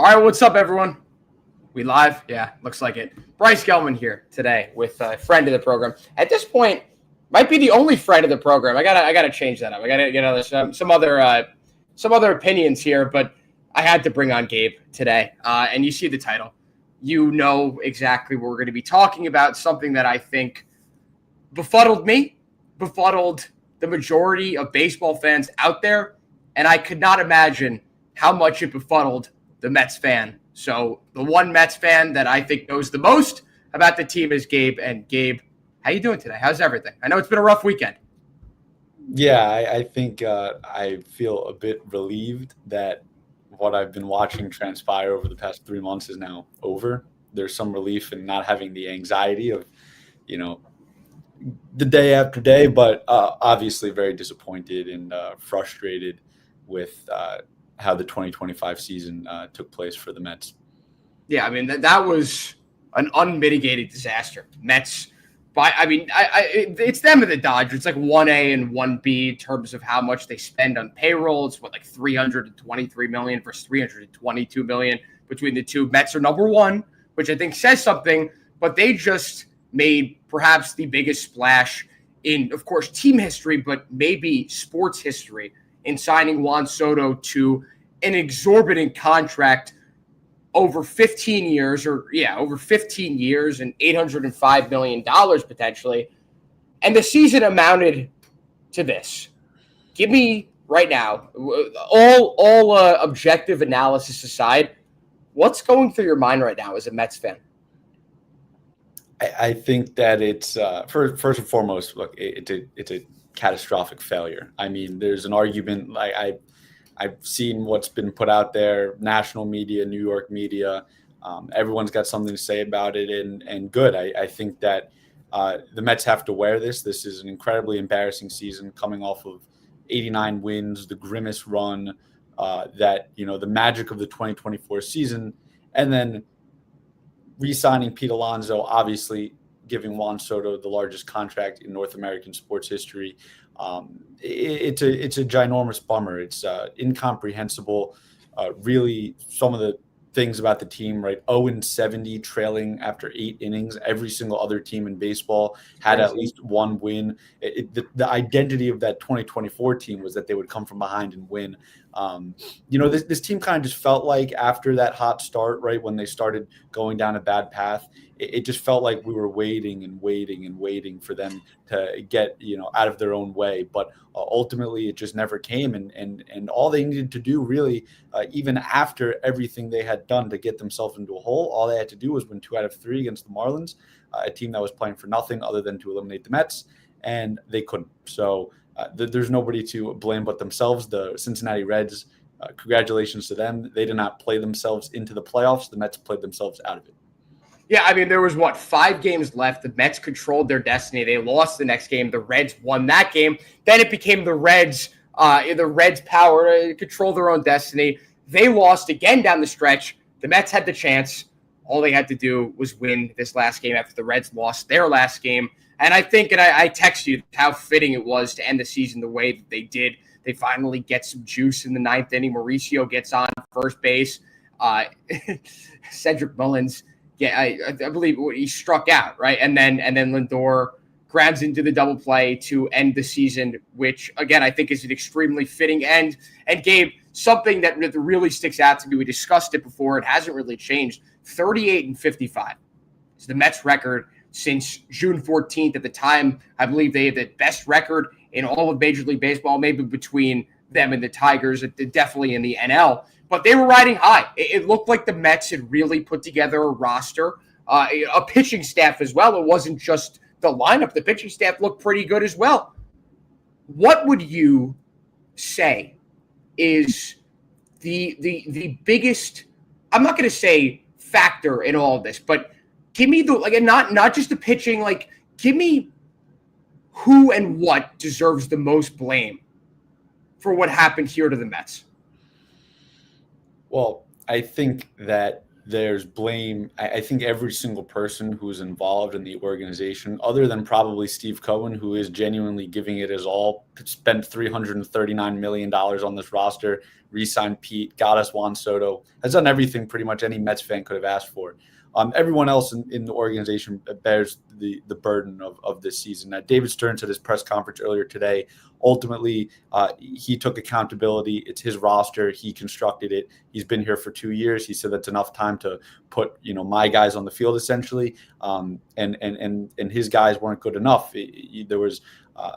All right, what's up, everyone? We live? Yeah, looks like it. Bryce Gelman here today with a friend of the program. At this point, might be the only friend of the program. I gotta change that up. I gotta some other opinions here, but I had to bring on Gabe today. And you see the title, you know exactly what we're going to be talking about. Something that I think befuddled me, befuddled the majority of baseball fans out there, and I could not imagine how much it befuddled the Mets fan. So the one Mets fan that I think knows the most about the team is Gabe. And Gabe, how you doing today? How's everything? I know it's been a rough weekend. Yeah, I think I feel a bit relieved that what I've been watching transpire over the past 3 months is now over. There's some relief in not having the anxiety of, the day after day, but obviously very disappointed and frustrated with how the 2025 season took place for the Mets. Yeah, I mean, that was an unmitigated disaster. Mets, it's them and the Dodgers. It's like 1A and 1B in terms of how much they spend on payroll. It's like $323 million versus $322 million between the two. Mets are number one, which I think says something, but they just made perhaps the biggest splash in, of course, team history, but maybe sports history in signing Juan Soto to an exorbitant contract over 15 years and $805 million potentially. And the season amounted to this. Give me right now, all objective analysis aside, what's going through your mind right now as a Mets fan? I think that it's first and foremost, look, it's a catastrophic failure. I mean, there's an argument. I've seen what's been put out there, national media, New York media. Everyone's got something to say about it, and good. I think that the Mets have to wear this. This is an incredibly embarrassing season, coming off of 89 wins, the grimmest run, the magic of the 2024 season, and then re-signing Pete Alonso, obviously giving Juan Soto the largest contract in North American sports history. It's a ginormous bummer. It's incomprehensible. Really, some of the things about the team, right? 0-70 trailing after 8 innings. Every single other team in baseball had at least one win. The identity of that 2024 team was that they would come from behind and win. This team kind of just felt like after that hot start, right, when they started going down a bad path, it just felt like we were waiting for them to get, out of their own way. But ultimately, it just never came. And all they needed to do, really, even after everything they had done to get themselves into a hole, all they had to do was win 2 out of 3 against the Marlins, a team that was playing for nothing other than to eliminate the Mets, and they couldn't. So there's nobody to blame but themselves. The Cincinnati Reds, congratulations to them. They did not play themselves into the playoffs. The Mets played themselves out of it. Yeah, I mean, there was, 5 games left. The Mets controlled their destiny. They lost the next game. The Reds won that game. Then it became the Reds' power to control their own destiny. They lost again down the stretch. The Mets had the chance. All they had to do was win this last game after the Reds lost their last game. And I think, and I text you how fitting it was to end the season the way that they did. They finally get some juice in the 9th inning. Mauricio gets on first base. Cedric Mullins, I believe he struck out, right? And then Lindor grabs into the double play to end the season, which, again, I think is an extremely fitting end. And Gabe, something that really sticks out to me, we discussed it before, it hasn't really changed. 38-55 is the Mets record since June 14th. At the time, I believe they had the best record in all of Major League Baseball, maybe between them and the Tigers, definitely in the NL. But they were riding high. It looked like the Mets had really put together a roster, a pitching staff as well. It wasn't just the lineup. The pitching staff looked pretty good as well. What would you say is the biggest, I'm not going to say factor in all of this, but give me not just the pitching, give me who and what deserves the most blame for what happened here to the Mets. Well, I think that there's blame. I think every single person who's involved in the organization, other than probably Steve Cohen, who is genuinely giving it his all, spent $339 million on this roster, re-signed Pete, got us Juan Soto, has done everything pretty much any Mets fan could have asked for. Everyone else in the organization bears the burden of this season. David Stearns at his press conference earlier today, ultimately, he took accountability. It's his roster. He constructed it. He's been here for 2 years. He said that's enough time to put, my guys on the field, essentially. And his guys weren't good enough. There was, a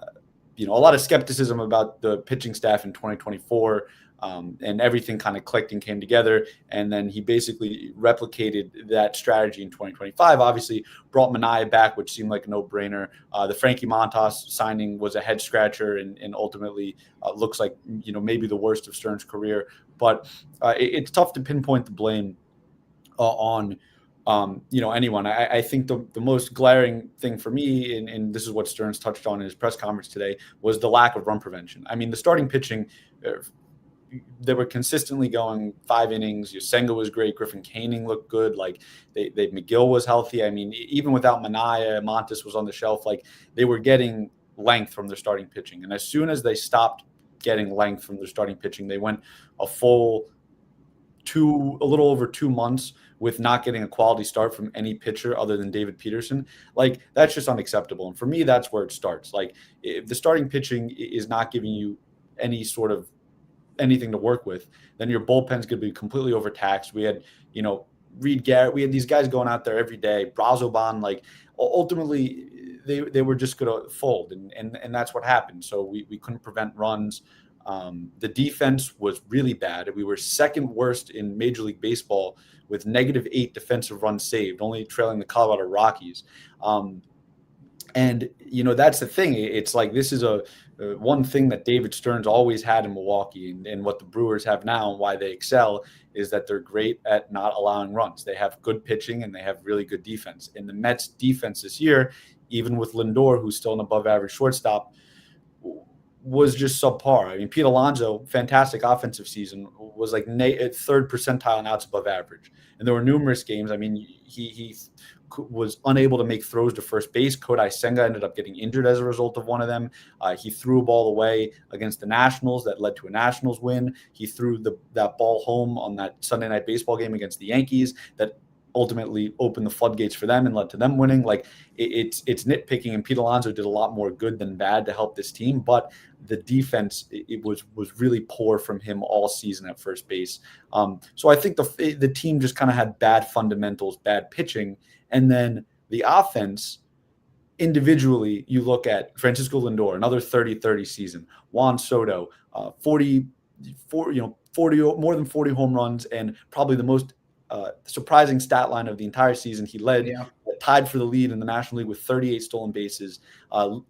lot of skepticism about the pitching staff in 2024. And everything kind of clicked and came together. And then he basically replicated that strategy in 2025. Obviously, brought Manaea back, which seemed like a no-brainer. The Frankie Montas signing was a head-scratcher and ultimately looks like, maybe the worst of Stearns' career. But it's tough to pinpoint the blame on anyone. I think the most glaring thing for me, and this is what Stearns touched on in his press conference today, was the lack of run prevention. I mean, the starting pitching, they were consistently going 5 innings. Senga was great. Griffin Canning looked good. Like McGill was healthy. I mean, even without Manaea, Montes was on the shelf. Like they were getting length from their starting pitching. And as soon as they stopped getting length from their starting pitching, they went a little over 2 months with not getting a quality start from any pitcher other than David Peterson. Like that's just unacceptable. And for me, that's where it starts. Like if the starting pitching is not giving you any sort of anything to work with, then your bullpen's going to be completely overtaxed. We had, Reed Garrett, we had these guys going out there every day. Brazoban, like ultimately they were just going to fold. And that's what happened. So we couldn't prevent runs. The defense was really bad. We were second worst in Major League Baseball with -8 defensive runs saved, only trailing the Colorado Rockies. And, that's the thing. It's like this is one thing that David Stearns always had in Milwaukee, and what the Brewers have now and why they excel is that they're great at not allowing runs. They have good pitching and they have really good defense. And the Mets defense this year, even with Lindor, who's still an above average shortstop, was just subpar. I mean, Pete Alonso, fantastic offensive season, was like third percentile in outs above average. And there were numerous games. I mean, he was unable to make throws to first base. Kodai Senga ended up getting injured as a result of one of them. He threw a ball away against the Nationals that led to a Nationals win. He threw that ball home on that Sunday Night Baseball game against the Yankees that ultimately opened the floodgates for them and led to them winning. Like it's nitpicking, and Pete Alonso did a lot more good than bad to help this team, but the defense, it was really poor from him all season at first base. So I think the team just kind of had bad fundamentals, bad pitching, and then the offense individually. You look at Francisco Lindor, another 30-30 season. Juan Soto, 40 more than 40 home runs, and probably the most surprising stat line of the entire season. He tied for the lead in the National League with 38 stolen bases,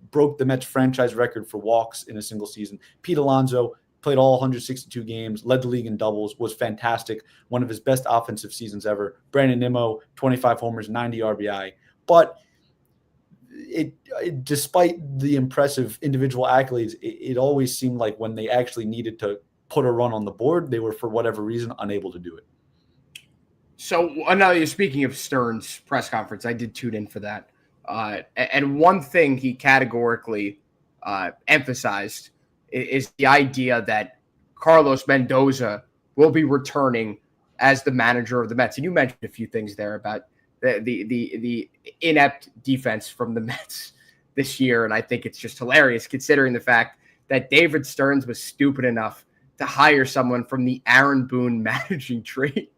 broke the Mets franchise record for walks in a single season. Pete Alonso played all 162 games, led the league in doubles, was fantastic, one of his best offensive seasons ever. Brandon Nimmo, 25 homers, 90 RBI. But despite the impressive individual accolades, it always seemed like when they actually needed to put a run on the board, they were, for whatever reason, unable to do it. So another, speaking of Stearns' press conference, I did tune in for that. And one thing he categorically emphasized is the idea that Carlos Mendoza will be returning as the manager of the Mets. And you mentioned a few things there about the inept defense from the Mets this year. And I think it's just hilarious considering the fact that David Stearns was stupid enough to hire someone from the Aaron Boone managing tree.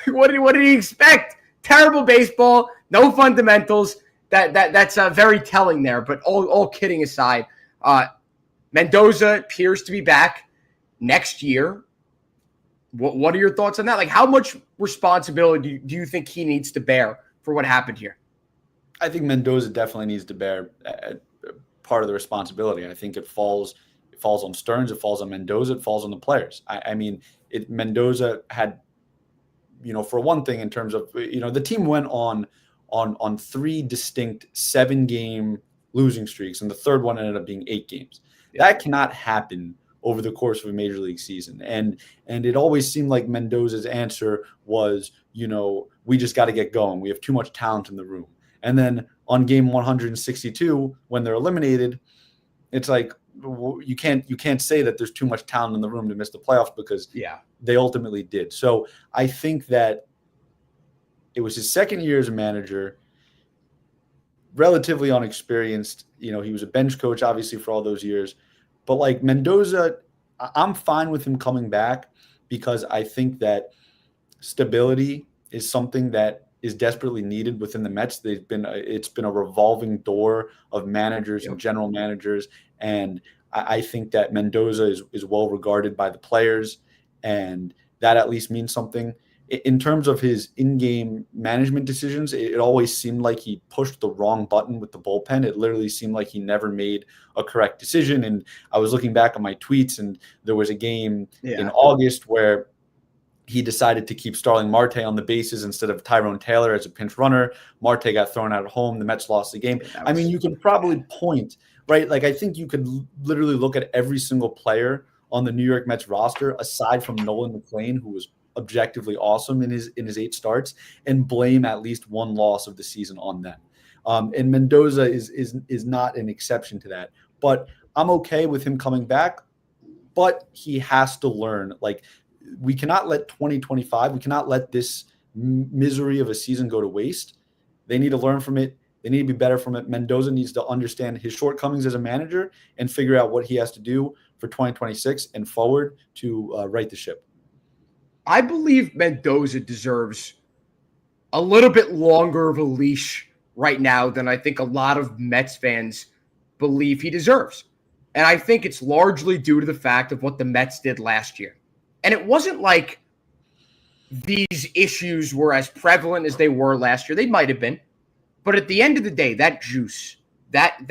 What did he expect? Terrible baseball, no fundamentals. That's very telling there. But all kidding aside, Mendoza appears to be back next year. What are your thoughts on that? Like, how much responsibility do you think he needs to bear for what happened here? I think Mendoza definitely needs to bear part of the responsibility. I think it falls on Stearns, it falls on Mendoza, it falls on the players. I mean, Mendoza had, for one thing, in terms of, the team went on 3 distinct 7-game losing streaks, and the third one ended up being 8 games. That cannot happen over the course of a major league season. And it always seemed like Mendoza's answer was, we just got to get going. We have too much talent in the room. And then on game 162, when they're eliminated, it's like, you can't say that there's too much talent in the room to miss the playoffs, because they ultimately did. So I think that it was his second year as a manager, relatively unexperienced. He was a bench coach, obviously, for all those years. But like Mendoza, I'm fine with him coming back, because I think that stability is something that is desperately needed within the Mets. It's been a revolving door of managers and general managers, and I think that Mendoza is well regarded by the players, and that at least means something. In terms of his in-game management decisions, it always seemed like he pushed the wrong button with the bullpen. It literally seemed like he never made a correct decision. And I was looking back on my tweets, and there was a game in August where he decided to keep Starling Marte on the bases instead of Tyrone Taylor as a pinch runner. Marte got thrown out at home. The Mets lost the game. I mean, you can probably point, right? Like, I think you could literally look at every single player on the New York Mets roster, aside from Nolan McLean, who was objectively awesome in his 8 starts, and blame at least one loss of the season on them. And Mendoza is not an exception to that. But I'm okay with him coming back, but he has to learn. Like, we cannot let 2025, we cannot let this misery of a season go to waste. They need to learn from it. They need to be better from it. Mendoza needs to understand his shortcomings as a manager and figure out what he has to do for 2026 and forward to right the ship. I believe Mendoza deserves a little bit longer of a leash right now than I think a lot of Mets fans believe he deserves. And I think it's largely due to the fact of what the Mets did last year. And it wasn't like these issues were as prevalent as they were last year. They might have been. But at the end of the day, that juice, that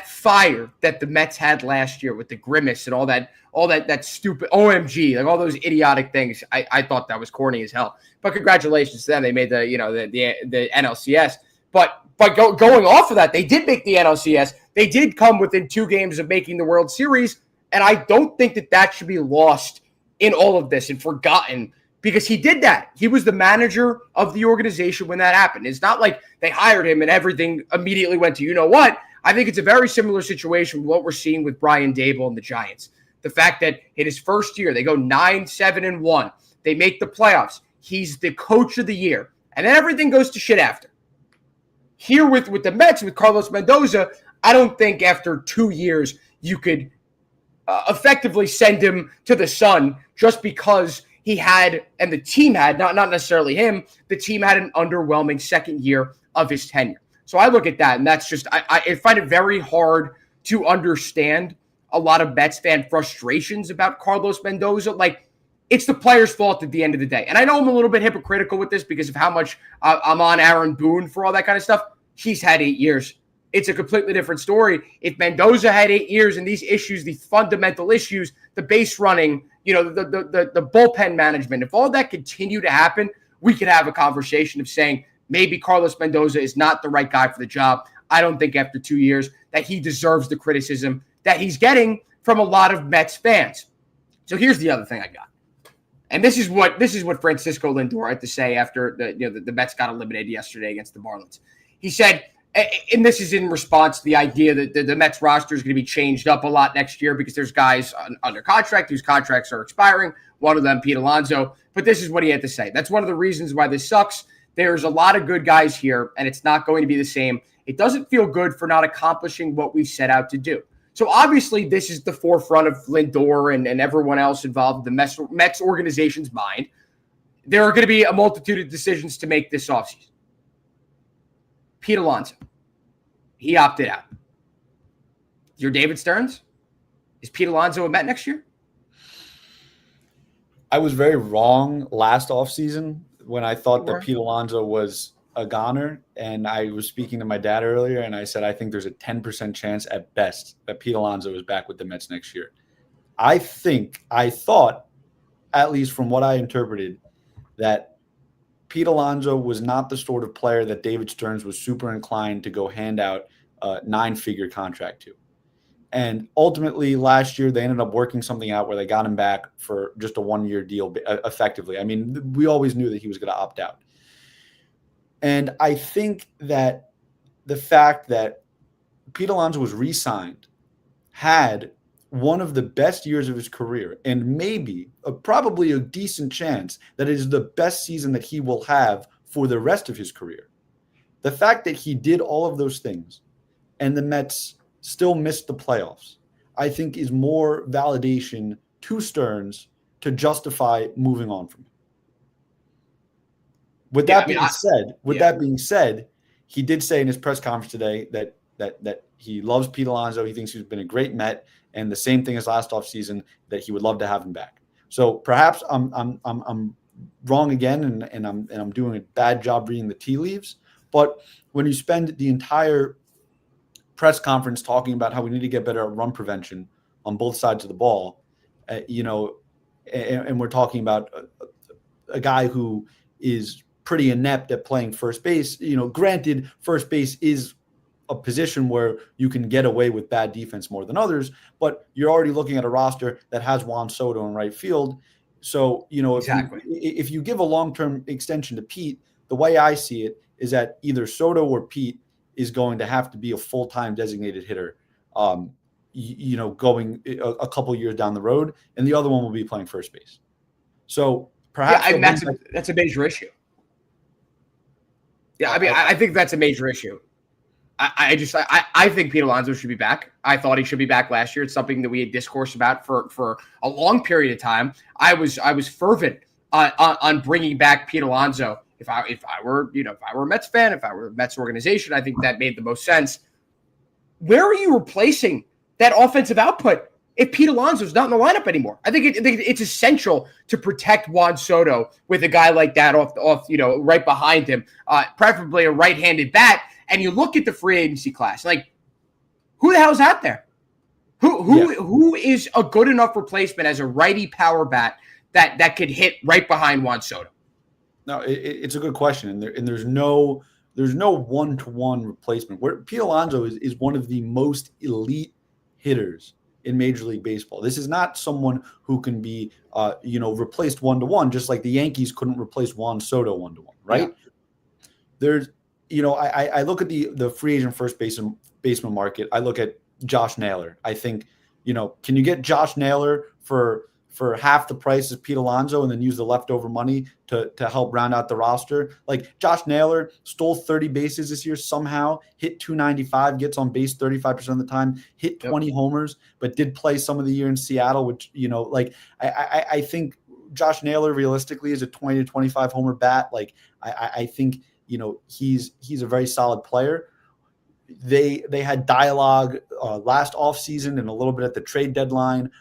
fire that the Mets had last year with the grimace and all that stupid OMG, like all those idiotic things, I thought that was corny as hell. But congratulations to them. They made the NLCS. But going off of that, they did make the NLCS. They did come within 2 games of making the World Series. And I don't think that should be lost in all of this and forgotten, because he did that. He was the manager of the organization when that happened. It's not like they hired him and everything immediately went to, you know what? I think it's a very similar situation with what we're seeing with Brian Daboll and the Giants. The fact that in his first year, they go 9-7-1. They make the playoffs. He's the coach of the year. And then everything goes to shit after. Here with the Mets, with Carlos Mendoza, I don't think after 2 years you could effectively send him to the sun just because he had, and the team had, not necessarily him, the team had an underwhelming second year of his tenure. So I look at that, and that's just, I find it very hard to understand a lot of Mets fan frustrations about Carlos Mendoza. Like, it's the player's fault at the end of the day. And I know I'm a little bit hypocritical with this because of how much I'm on Aaron Boone for all that kind of stuff. He's had 8 years. It's a completely different story. If Mendoza had 8 years and these issues, the fundamental issues, the base running, the bullpen management, if all that continued to happen, we could have a conversation of saying maybe Carlos Mendoza is not the right guy for the job. I don't think after 2 years that he deserves the criticism that he's getting from a lot of Mets fans. So here's the other thing I got. And this is what Francisco Lindor had to say after the Mets got eliminated yesterday against the Marlins. He said, and this is in response to the idea that the Mets roster is going to be changed up a lot next year because there's guys under contract whose contracts are expiring. One of them, Pete Alonso. But this is what he had to say. That's one of the reasons why this sucks. There's a lot of good guys here, and it's not going to be the same. It doesn't feel good for not accomplishing what we set out to do. So obviously this is the forefront of Lindor and everyone else involved in the Mets organization's mind. There are going to be a multitude of decisions to make this offseason. Pete Alonso, he opted out. You're David Stearns? Is Pete Alonso a Met next year? I was very wrong last offseason when I thought that Pete Alonso was a goner. And I was speaking to my dad earlier, and I said, I think there's a 10% chance at best that Pete Alonso is back with the Mets next year. I thought, at least from what I interpreted, that Pete Alonso was not the sort of player that David Stearns was super inclined to go hand out a 9-figure contract to. And ultimately, last year, they ended up working something out where they got him back for just a 1-year deal effectively. I mean, we always knew that he was going to opt out. And I think that the fact that Pete Alonso was re-signed, had one of the best years of his career, and maybe probably a decent chance that it is the best season that he will have for the rest of his career. The fact that he did all of those things and the Mets still missed the playoffs, I think is more validation to Stearns to justify moving on from him. With that being said, he did say in his press conference today that he loves Pete Alonso. He thinks he's been a great Met, and the same thing as last offseason, that he would love to have him back. So perhaps I'm wrong again, and I'm doing a bad job reading the tea leaves. But when you spend the entire press conference talking about how we need to get better at run prevention on both sides of the ball, and we're talking about a guy who is pretty inept at playing first base. Granted, first base is a position where you can get away with bad defense more than others, but you're already looking at a roster that has Juan Soto in right field. So, Exactly. if you give a long-term extension to Pete, the way I see it is that either Soto or Pete is going to have to be a full-time designated hitter, going a couple years down the road, and the other one will be playing first base. So perhaps that's a major issue. Yeah, I mean, I think that's a major issue. I think Pete Alonso should be back. I thought he should be back last year. It's something that we had discoursed about for a long period of time. I was fervent on bringing back Pete Alonso. If I were a Mets fan, if I were a Mets organization, I think that made the most sense. Where are you replacing that offensive output if Pete Alonso's not in the lineup anymore? I think it's essential to protect Juan Soto with a guy like that off right behind him, preferably a right-handed bat. And you look at the free agency class, like, who the hell's out there? Who is a good enough replacement as a righty power bat that could hit right behind Juan Soto? No, it's a good question, and there's no one-to-one replacement. Where Pete Alonso is one of the most elite hitters in Major League Baseball. This is not someone who can be replaced one-to-one, just like the Yankees couldn't replace Juan Soto one-to-one, right? Yeah. There's I look at the free agent first baseman market. I look at Josh Naylor. I think, can you get Josh Naylor for half the price as Pete Alonso and then use the leftover money to help round out the roster? Like, Josh Naylor stole 30 bases this year somehow, hit 295, gets on base 35% of the time, hit 20 homers, but did play some of the year in Seattle, which, I think Josh Naylor realistically is a 20 to 25 homer bat. Like, I think, he's a very solid player. They had dialogue last offseason and a little bit at the trade deadline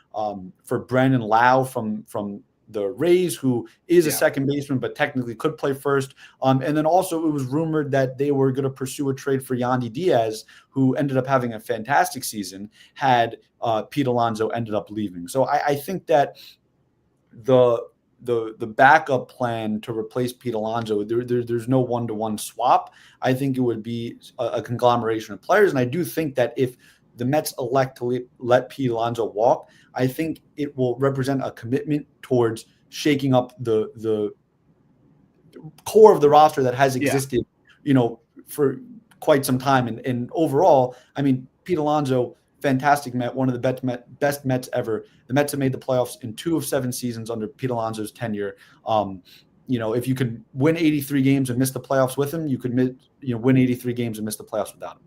for Brandon Lau from the Rays, who is a second baseman but technically could play first. And then also it was rumored that they were going to pursue a trade for Yandy Diaz, who ended up having a fantastic season had Pete Alonso ended up leaving. So I think that the backup plan to replace Pete Alonso, there's no one-to-one swap. I think it would be a conglomeration of players. And I do think that if the Mets elect to let Pete Alonso walk, I think it will represent a commitment towards shaking up the core of the roster that has existed, for quite some time. And overall, I mean, Pete Alonso, fantastic Met, one of the best Mets ever. The Mets have made the playoffs in 2 of 7 seasons under Pete Alonso's tenure. If you could win 83 games and miss the playoffs with him, you could win 83 games and miss the playoffs without him.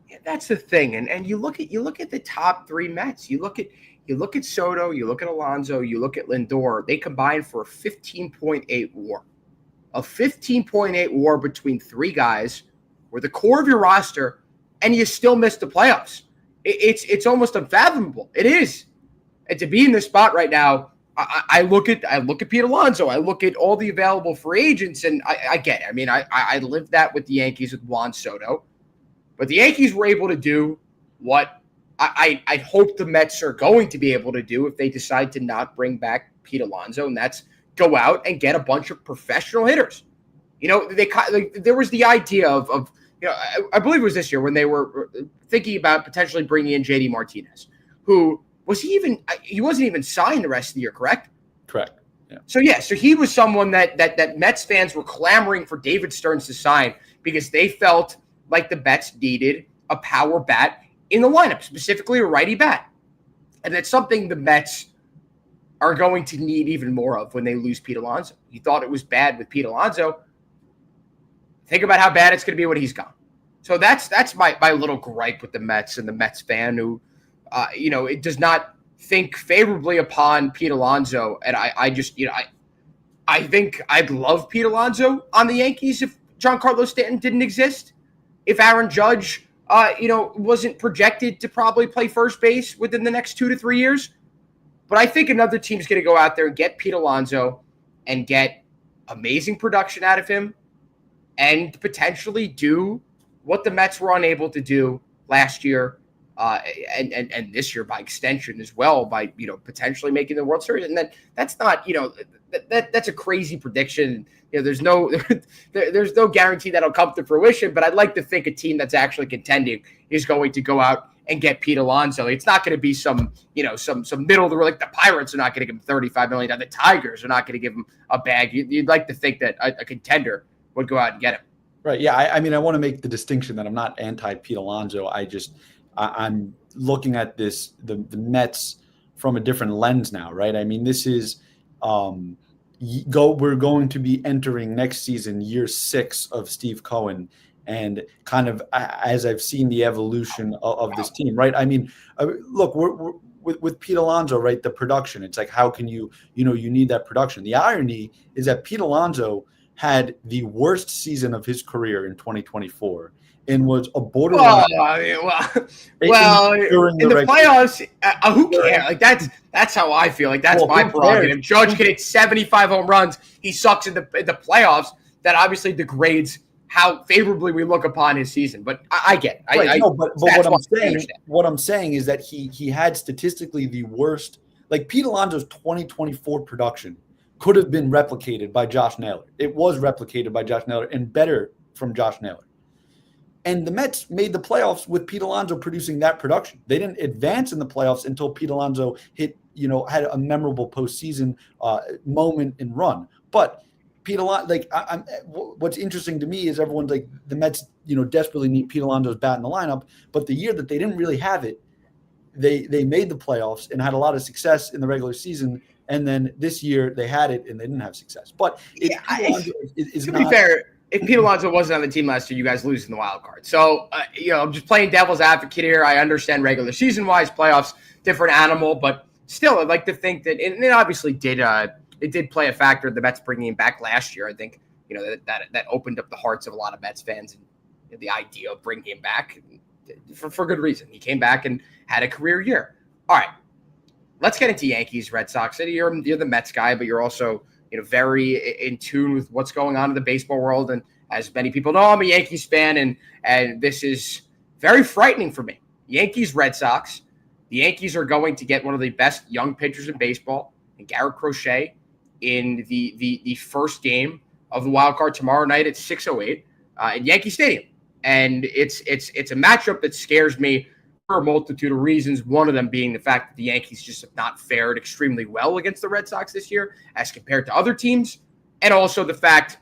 Yeah, that's the thing. And you look at the top 3 Mets. You look at Soto, you look at Alonso, you look at Lindor. They combined for a 15.8 WAR. A 15.8 WAR between 3 guys were the core of your roster, and you still missed the playoffs. It's almost unfathomable. It is. And to be in this spot right now, I look at Pete Alonso. I look at all the available free agents, and I get it. I mean, I lived that with the Yankees with Juan Soto. But the Yankees were able to do what I hope the Mets are going to be able to do if they decide to not bring back Pete Alonso, and that's go out and get a bunch of professional hitters. There was the idea of I believe it was this year when they were thinking about potentially bringing in JD Martinez, who he wasn't even signed the rest of the year, correct? Correct. Yeah. So he was someone that Mets fans were clamoring for David Stearns to sign because they felt like the Mets needed a power bat in the lineup, specifically a righty bat. And that's something the Mets are going to need even more of when they lose Pete Alonso. You thought it was bad with Pete Alonso. Think about how bad it's going to be when he's gone. So that's my little gripe with the Mets and the Mets fan who, it does not think favorably upon Pete Alonso. And I think I'd love Pete Alonso on the Yankees if Giancarlo Stanton didn't exist. If Aaron Judge, wasn't projected to probably play first base within the next 2 to 3 years. But I think another team's going to go out there and get Pete Alonso and get amazing production out of him and potentially do what the Mets were unable to do last year and this year by extension as well by, potentially making the World Series. And that's not, that's a crazy prediction. There's no guarantee that'll come to fruition, but I'd like to think a team that's actually contending is going to go out and get Pete Alonso. It's not going to be some middle of the road, like the Pirates are not going to give him $35 million. The Tigers are not going to give him a bag. You'd like to think that a contender would go out and get him. Right. Yeah. I mean, I want to make the distinction that I'm not anti-Pete Alonso. I'm looking at the Mets from a different lens now, right? I mean, this is we're going to be entering next season, year 6 of Steve Cohen. And kind of as I've seen the evolution of this team, right? I mean, look, we're with Pete Alonso, right? The production, it's like, how can you need that production? The irony is that Pete Alonso had the worst season of his career in 2024 and was a borderline. In the playoffs, who cares? Like that's how I feel. Like that's my prerogative. Judge can hit 75 home runs. He sucks in the playoffs. That obviously degrades how favorably we look upon his season. But I get it. But what I'm saying is that he had statistically the worst. Like Pete Alonso's 2024 production could have been replicated by Josh Naylor. It was replicated by Josh Naylor and better from Josh Naylor. And the Mets made the playoffs with Pete Alonso producing that production. They didn't advance in the playoffs until Pete Alonso had a memorable postseason moment and run. But Pete Alonso, what's interesting to me is everyone's like the Mets, desperately need Pete Alonso's bat in the lineup. But the year that they didn't really have it, they made the playoffs and had a lot of success in the regular season. And then this year they had it and they didn't have success. But to be fair, if Pete Alonso wasn't on the team last year, you guys lose in the wild card. So, I'm just playing devil's advocate here. I understand regular season wise, playoffs, different animal, but still, I'd like to think that it obviously did. It did play a factor. The Mets bringing him back last year. I think that opened up the hearts of a lot of Mets fans and the idea of bringing him back for good reason. He came back and had a career year. All right, let's get into Yankees-Red Sox. You're the Mets guy, but you're also very in tune with what's going on in the baseball world. And as many people know, I'm a Yankees fan, and this is very frightening for me. Yankees-Red Sox. The Yankees are going to get one of the best young pitchers in baseball, and Garrett Crochet, in the first game of the wild card tomorrow night at 6:08 at Yankee Stadium. And it's a matchup that scares me for a multitude of reasons, one of them being the fact that the Yankees just have not fared extremely well against the Red Sox this year as compared to other teams, and also the fact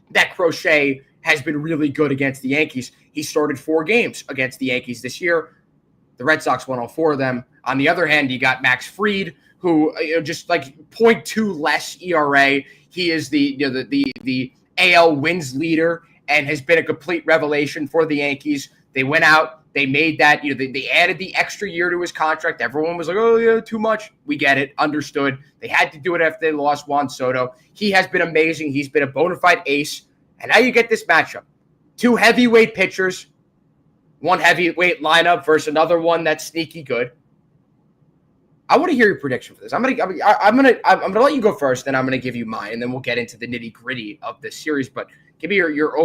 that Crochet has been really good against the Yankees. He started 4 games against the Yankees this year. The Red Sox won all 4 of them. On the other hand, you got Max Fried, who just like 0.2 less ERA. He is the AL wins leader and has been a complete revelation for the Yankees. They went out. They made that, they added the extra year to his contract. Everyone was like, oh, yeah, too much. We get it. Understood. They had to do it after they lost Juan Soto. He has been amazing. He's been a bona fide ace. And now you get this matchup. 2 heavyweight pitchers, 1 heavyweight lineup versus another one that's sneaky good. I want to hear your prediction for this. I'm gonna let you go first, then I'm gonna give you mine, and then we'll get into the nitty-gritty of this series. But give me your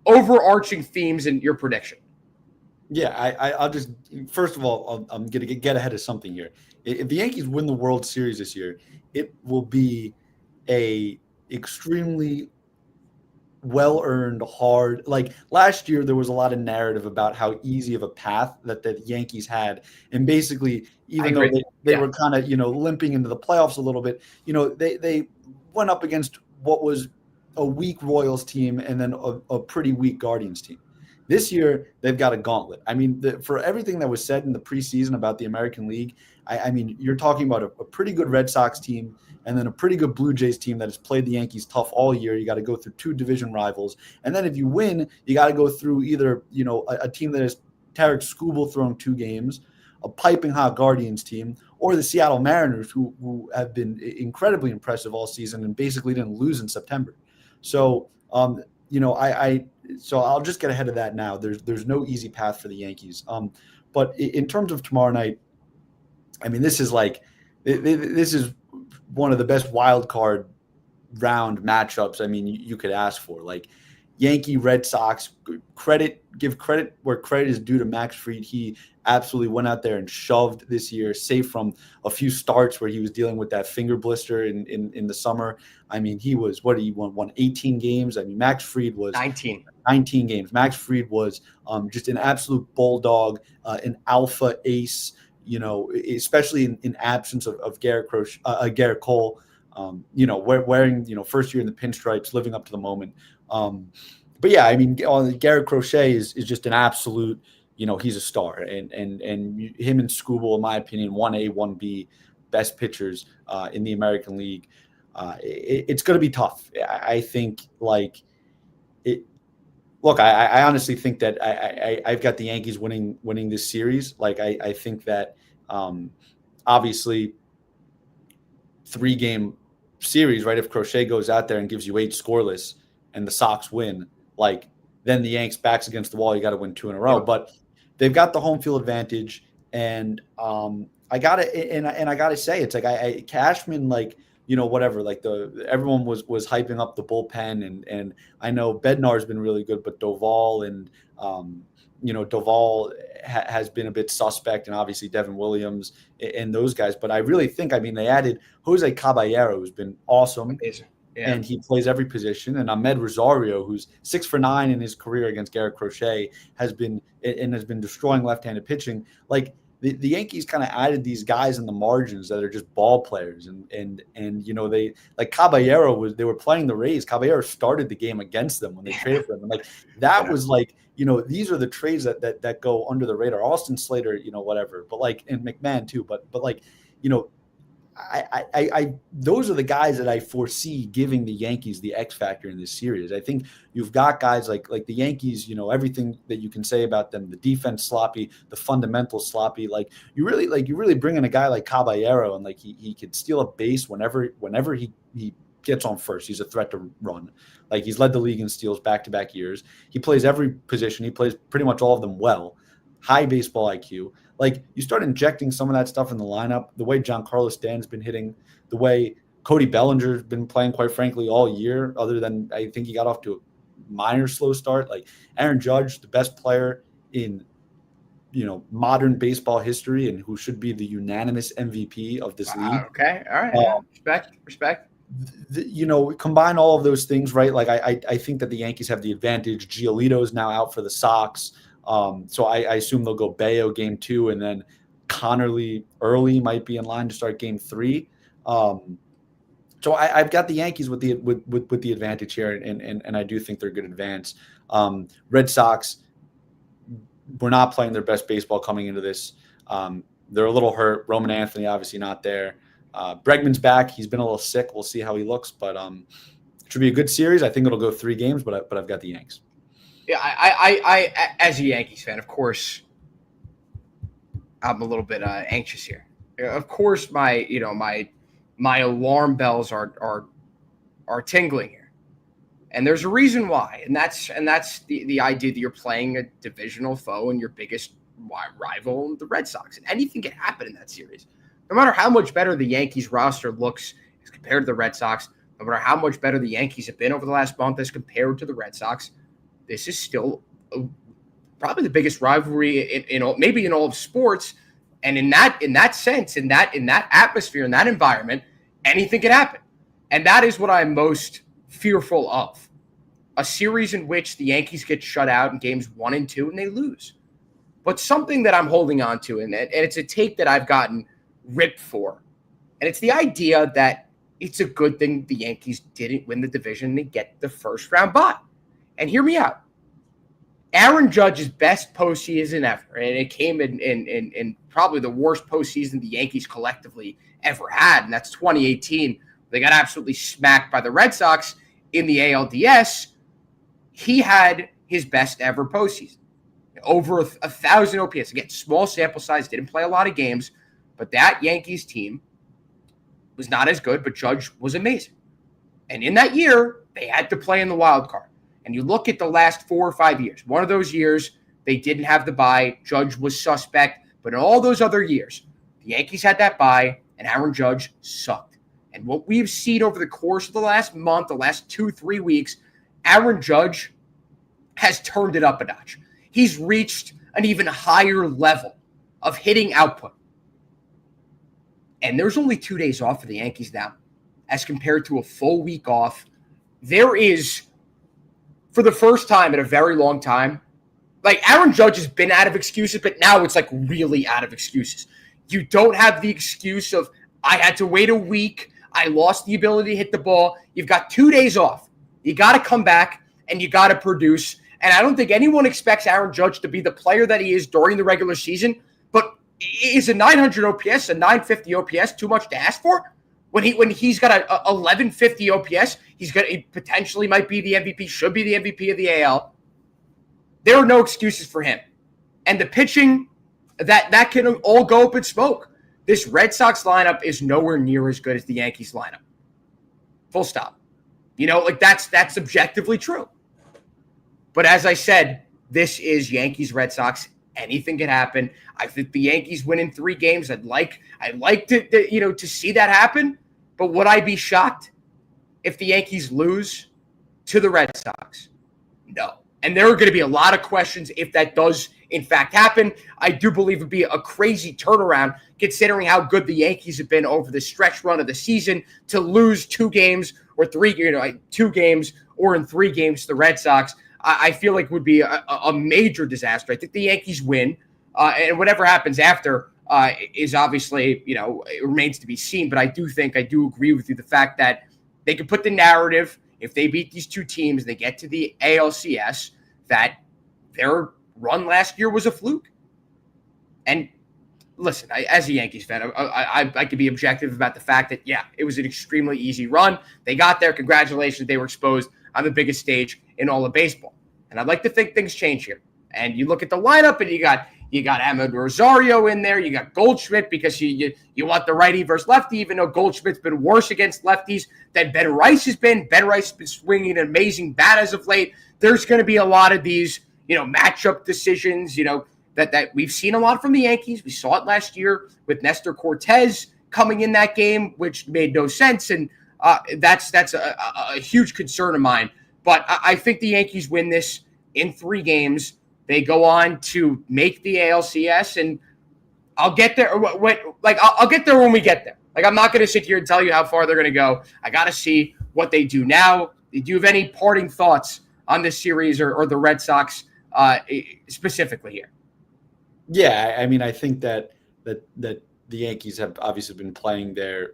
overarching themes and your prediction. Yeah, I'll just first of all, I'm going to get ahead of something here. If the Yankees win the World Series this year, it will be a extremely well-earned, hard. Like last year, there was a lot of narrative about how easy of a path that the Yankees had, and basically, even though they were kind of limping into the playoffs a little bit, they went up against what was a weak Royals team and then a pretty weak Guardians team. This year, they've got a gauntlet. I mean, for everything that was said in the preseason about the American League, I mean, you're talking about a pretty good Red Sox team and then a pretty good Blue Jays team that has played the Yankees tough all year. You got to go through 2 division rivals. And then if you win, you got to go through either, a team that has Tarek Skubal throwing 2 games, a piping hot Guardians team, or the Seattle Mariners, who have been incredibly impressive all season and basically didn't lose in September. So, so I'll just get ahead of that now. There's no easy path for the Yankees. But in terms of tomorrow night, I mean, this is one of the best wild card round matchups. I mean, you could ask for. Like Yankee-Red Sox, give credit where credit is due to Max Fried. He absolutely went out there and shoved this year, save from a few starts where he was dealing with that finger blister in the summer. I mean, he was, he won 18 games. I mean, Max Fried was 19 games. Max Fried was just an absolute bulldog, an alpha ace, especially in absence of Garrett Cole, wearing, first year in the pinstripes, living up to the moment. But yeah, I mean, Garrett Crochet is just an absolute, he's a star, and him and Skubal, in my opinion, 1A, 1B, best pitchers in the American League. It's going to be tough. I think Look, I honestly think that I've got the Yankees winning this series. Like I think that obviously 3-game series, right? If Crochet goes out there and gives you 8 scoreless and the Sox win, then the Yanks backs against the wall. You got to win 2 in a row. But they've got the home field advantage, and I gotta say, it's like Cashman, whatever, everyone was hyping up the bullpen, and I know Bednar's been really good, but Doval and Doval has been a bit suspect, and obviously Devin Williams and those guys. But I really think, they added Jose Caballero, who's been awesome. Amazing. Yeah. And he plays every position. And Ahmed Rosario, who's 6 for 9 in his career against Garrett Crochet, has been destroying left-handed pitching. The Yankees kind of added these guys in the margins that are just ball players, and they, like Caballero, they were playing the Rays. Caballero started the game against them when they traded for him, and that was these are the trades that go under the radar. Austin Slater, whatever, but and McMahon too, but I those are the guys that I foresee giving the Yankees the X factor in this series. I think you've got guys like the Yankees, everything that you can say about them, the defense sloppy, the fundamentals sloppy. You really bring in a guy like Caballero, and he could steal a base whenever he gets on first. He's a threat to run. He's led the league in steals back-to-back years. He plays every position. He plays pretty much all of them well. High baseball IQ. You start injecting some of that stuff in the lineup, the way Giancarlo Stanton's been hitting, the way Cody Bellinger's been playing, quite frankly, all year, other than I think he got off to a minor slow start. Aaron Judge, the best player in, modern baseball history, and who should be the unanimous MVP of this league. Okay. All right. Respect. Combine all of those things, right? I think that the Yankees have the advantage. Giolito's now out for the Sox. So I assume they'll go Bayo game 2, and then Connerly early might be in line to start game 3. So I've got the Yankees with the advantage here, and I do think they're a good advance. Red Sox were not playing their best baseball coming into this. They're a little hurt. Roman Anthony obviously not there. Bregman's back. He's been a little sick. We'll see how he looks, but it should be a good series. I think it'll go 3 games, but I've got the Yanks. Yeah, I as a Yankees fan, of course, I'm a little bit anxious here. Of course, my alarm bells are tingling here, and there's a reason why, and that's the idea that you're playing a divisional foe and your biggest rival, the Red Sox, and anything can happen in that series. No matter how much better the Yankees roster looks as compared to the Red Sox, no matter how much better the Yankees have been over the last month as compared to the Red Sox, this is still probably the biggest rivalry maybe in all of sports. And in that sense, in that atmosphere, in that environment, anything could happen. And that is what I'm most fearful of a series in which the Yankees get shut out in games 1 and 2 and they lose. But something that I'm holding on to, and it's a take that I've gotten ripped for, and it's the idea that it's a good thing the Yankees didn't win the division and they get the first round bye. And hear me out. Aaron Judge's best postseason ever, and it came in probably the worst postseason the Yankees collectively ever had, and that's 2018. They got absolutely smacked by the Red Sox in the ALDS. He had his best ever postseason. Over 1,000 OPS. Again, small sample size, didn't play a lot of games, but that Yankees team was not as good, but Judge was amazing. And in that year, they had to play in the wild card. And you look at the last 4 or 5 years. One of those years, they didn't have the bye. Judge was suspect. But in all those other years, the Yankees had that bye, and Aaron Judge sucked. And what we've seen over the course of the last month, the last 2-3 weeks, Aaron Judge has turned it up a notch. He's reached an even higher level of hitting output. And there's only 2 days off for the Yankees now, as compared to a full week off. There is, for the first time in a very long time, like Aaron Judge has been out of excuses, but now it's like really out of excuses. You don't have the excuse of, I had to wait a week, I lost the ability to hit the ball. You've got 2 days off. You got to come back and you got to produce. And I don't think anyone expects Aaron Judge to be the player that he is during the regular season, but is a 900 OPS, a 950 OPS too much to ask for? When he's got a 1150 OPS, he potentially might be the MVP, should be the MVP of the AL. There are no excuses for him. And the pitching, that can all go up in smoke. This Red Sox lineup is nowhere near as good as the Yankees lineup. Full stop. That's objectively true. But as I said, this is Yankees-Red Sox. Anything can happen. I think the Yankees win in 3 games. I'd like to see that happen. But would I be shocked if the Yankees lose to the Red Sox? No. And there are going to be a lot of questions if that does in fact happen. I do believe it'd be a crazy turnaround considering how good the Yankees have been over the stretch run of the season to lose 2 games or 2 games or in 3 games to the Red Sox. I feel like would be a major disaster. I think the Yankees win, and whatever happens after is obviously, it remains to be seen. But I do agree with you, the fact that they can put the narrative, if they beat these 2 teams, they get to the ALCS, that their run last year was a fluke. And listen, as a Yankees fan, I could be objective about the fact that, yeah, it was an extremely easy run. They got there. Congratulations. They were exposed on the biggest stage in all of baseball. And I'd like to think things change here. And you look at the lineup and you got Ahmed Rosario in there. You got Goldschmidt because you want the righty versus lefty, even though Goldschmidt's been worse against lefties than Ben Rice has been. Ben Rice has been swinging an amazing bat as of late. There's going to be a lot of these, matchup decisions, that we've seen a lot from the Yankees. We saw it last year with Nestor Cortez coming in that game, which made no sense. And that's a huge concern of mine. But I think the Yankees win this in 3 games. They go on to make the ALCS, and I'll get there. I'll get there when we get there. I'm not going to sit here and tell you how far they're going to go. I got to see what they do now. Do you have any parting thoughts on this series or the Red Sox specifically here? Yeah, I mean, I think that the Yankees have obviously been playing their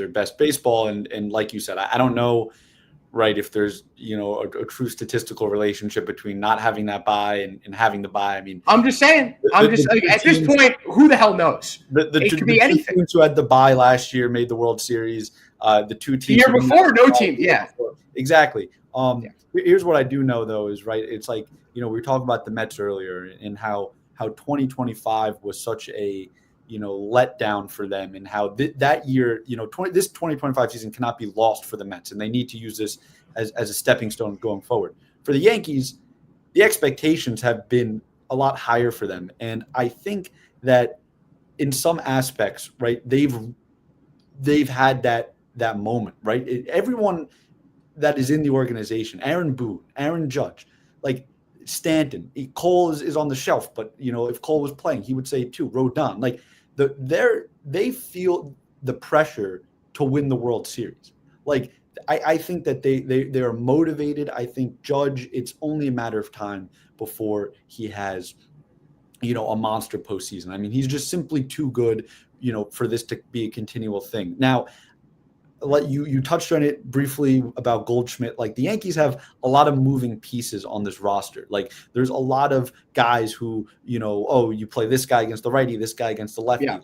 best baseball, and like you said, I don't know, right, if there's a true statistical relationship between not having that bye and having the bye. I mean, I'm just saying. At this point, who the hell knows? It could be anything. The teams who had the bye last year made the World Series. The 2 teams the year before, no team. Yeah, exactly. Here's what I do know though is, right, it's like, we were talking about the Mets earlier and how 2025 was such a letdown for them, and how that year, this 2025 season cannot be lost for the Mets, and they need to use this as a stepping stone going forward. For the Yankees, the expectations have been a lot higher for them, and I think that in some aspects, right, they've had that moment, right? Everyone that is in the organization, Aaron Boone, Aaron Judge, like Stanton, Cole is on the shelf, but if Cole was playing, he would say too. Rodon, like they feel the pressure to win the World Series. Like I think that they are motivated. I think Judge, it's only a matter of time before he has, a monster postseason. I mean, he's just simply too good, for this to be a continual thing. Now, you touched on it briefly about Goldschmidt. Like, the Yankees have a lot of moving pieces on this roster. Like, there's a lot of guys who, you play this guy against the righty, this guy against the lefty. Yeah.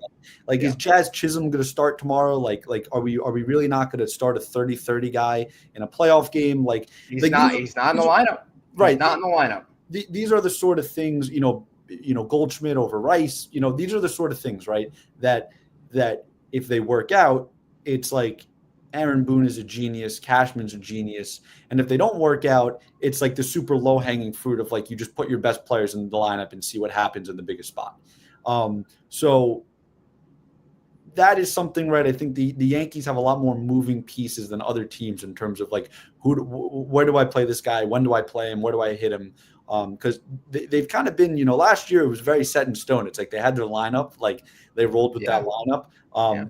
Is Jazz Chisholm going to start tomorrow? Like, are we really not going to start a 30-30 guy in a playoff game? Like, he's not in the lineup. Right. He's not in the lineup. These are the sort of things, Goldschmidt over Rice, these are the sort of things, right, that if they work out, it's like Aaron Boone is a genius, Cashman's a genius, and if they don't work out, it's like the super low-hanging fruit of, like, you just put your best players in the lineup and see what happens in the biggest spot. So that is something, right? I think the Yankees have a lot more moving pieces than other teams in terms of, like, where do I play this guy? When do I play him? Where do I hit him? Because they've kind of been, last year it was very set in stone. It's like they had their lineup, like they rolled with that lineup.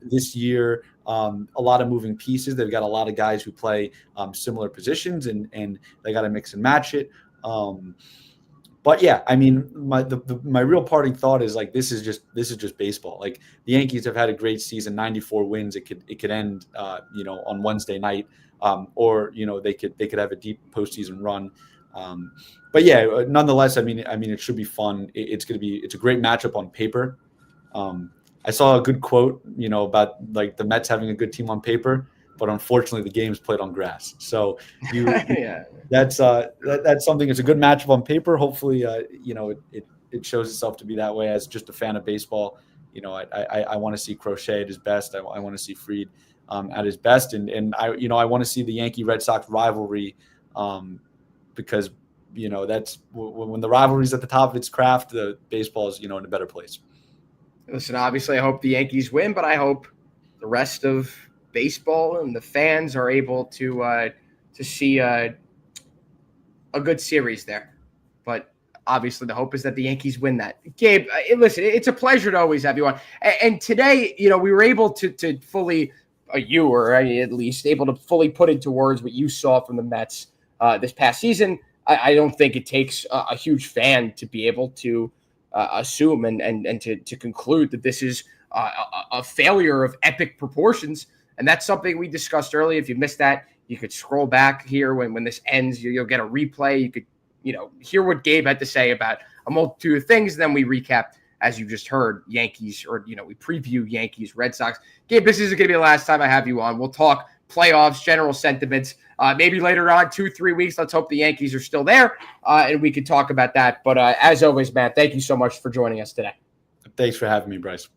This year, a lot of moving pieces. They've got a lot of guys who play similar positions, and they got to mix and match it. But yeah, I mean, my real parting thought is, like, this is just baseball. Like, the Yankees have had a great season, 94 wins. It could end, on Wednesday night, or they could have a deep postseason run. But yeah, nonetheless, I mean, it should be fun. It's a great matchup on paper. I saw a good quote, about, like, the Mets having a good team on paper, but unfortunately the game's played on grass. So that's something. It's a good matchup on paper. Hopefully, it shows itself to be that way. As just a fan of baseball, I want to see Crochet at his best. I want to see Fried at his best, and I want to see the Yankee-Red Sox rivalry, because that's when the rivalry's at the top of its craft, the baseball is in a better place. Listen, obviously I hope the Yankees win, but I hope the rest of baseball and the fans are able to see a good series there. But obviously the hope is that the Yankees win that. Gabe, listen, it's a pleasure to always have you on. And today, we were able to fully, you were at least able to fully put into words what you saw from the Mets this past season. I don't think it takes a huge fan to be able to assume and to conclude that this is a failure of epic proportions. And that's something we discussed earlier. If you missed that, you could scroll back here when this ends. You'll get a replay. You could hear what Gabe had to say about a multitude of things. And then we recap, as you just heard, Yankees, or we preview Yankees-Red Sox. Gabe, this isn't going to be the last time I have you on. We'll talk playoffs, general sentiments, maybe later on, 2-3 weeks. Let's hope the Yankees are still there, and we can talk about that. But as always, Matt, thank you so much for joining us today. Thanks for having me, Bryce.